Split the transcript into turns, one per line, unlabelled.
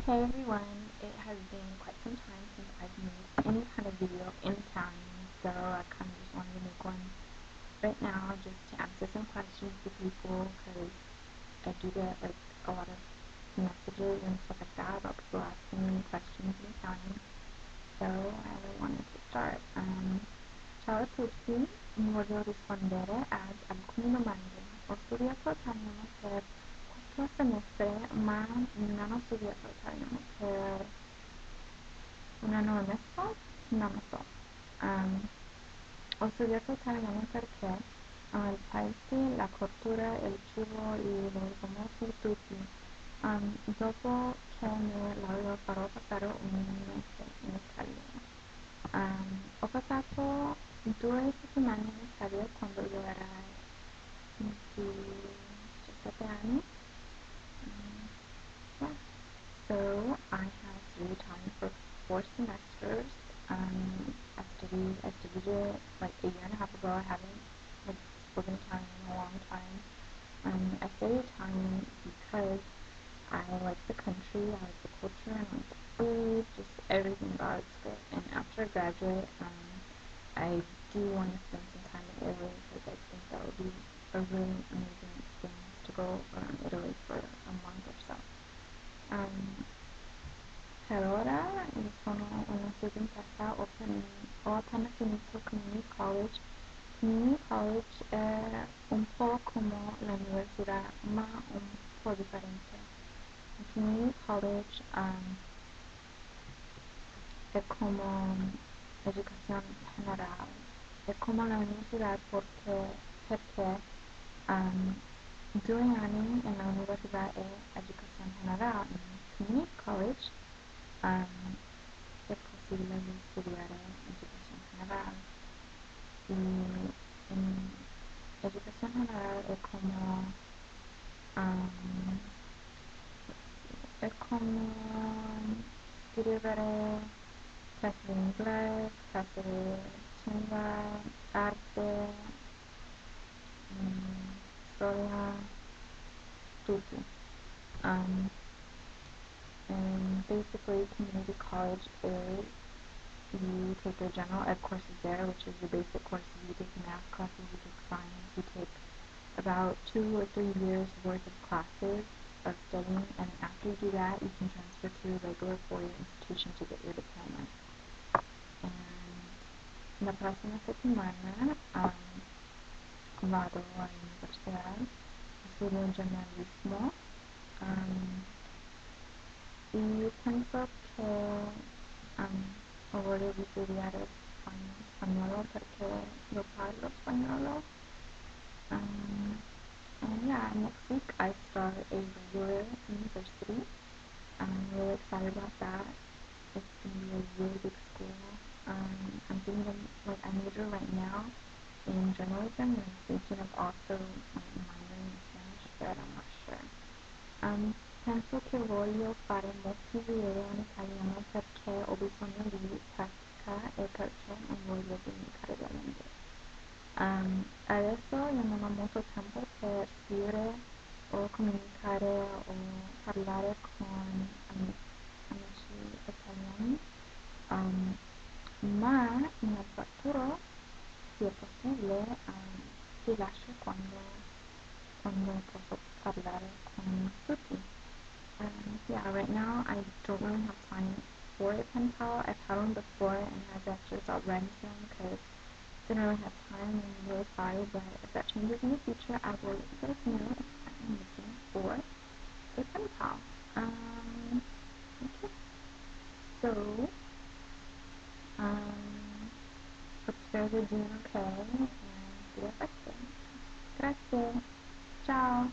Hey everyone, it has been quite some time since I've made any kind of video in Italian, so I kind of just wanted to make one right now just to answer some questions to people because I do get like a lot of messages and stuff like that about people asking me questions in Italian, so I really wanted to start. Ciao a tutti, voglio rispondere ad alcune domande. Ho studiato italiano per 4 semestre, ma non ho studiato italiano per un anno e mezzo, non lo so. Ho studiato italiano perché il paese, la cultura, il cibo li conosco tutti. Dopo che mi laureo farò passare un mese in Italia. Ho passato 2 settimane in Italia quando io ero 17 anni. Yeah. So I have studied Italian for 4 semesters. I studied it like a year and a half ago. I haven't like spoken Italian in a long time. I studied Italian because I like the country, I like the culture, and I like the food, just everything about it's good. And after I graduate, I do want to spend some time in Italy because I think that would be a really amazing experience to go around Italy for a month or so. Per ora io sono una studentessa, ho appena finito Community College. Community College è un po' come l'università, ma un po' differente. Community College è come educazione generale, è come l'università perché 2 anni nell'università è educazione generale. In Community College è possibile di studiare educazione generale. E in educazione generale è come scrivere classi di inglese, classi di cinema, arte, storia, tutti. And basically community college is you take your general ed courses there, which is your basic courses. You take math classes, you take science, you take about 2 or 3 years worth of classes of studying, and after you do that, you can transfer to a regular 4-year institution to get your diploma. And la prossima settimana vado all'università, studio giornalismo, e penso che voglio di studiare spagnolo perché lo parlo spagnolo. And yeah, next week I start a regular university. I'm really excited about that. It's going to be a really big school. I'm thinking of, like, I major right now in journalism, and I'm thinking of also minoring in Spanish, but I'm not sure. Penso che voglio fare molti video in italiano perché ho bisogno di pratica e perché non voglio dimenticare l'inglese. Adesso io non ho molto tempo per scrivere o comunicare o parlare con amici italiani, ma nel futuro, se è possibile, ti lascio quando posso parlare con tutti. Yeah, right now I don't really have time for a pen pal. I've had one before and I've actually stopped writing to them because didn't really have time, and I'm really sorry, but if that changes in the future, I will let you guys know if I'm looking for a pen pal. Okay. So, hope you guys are doing okay, and see you next time. Grazie. Ciao.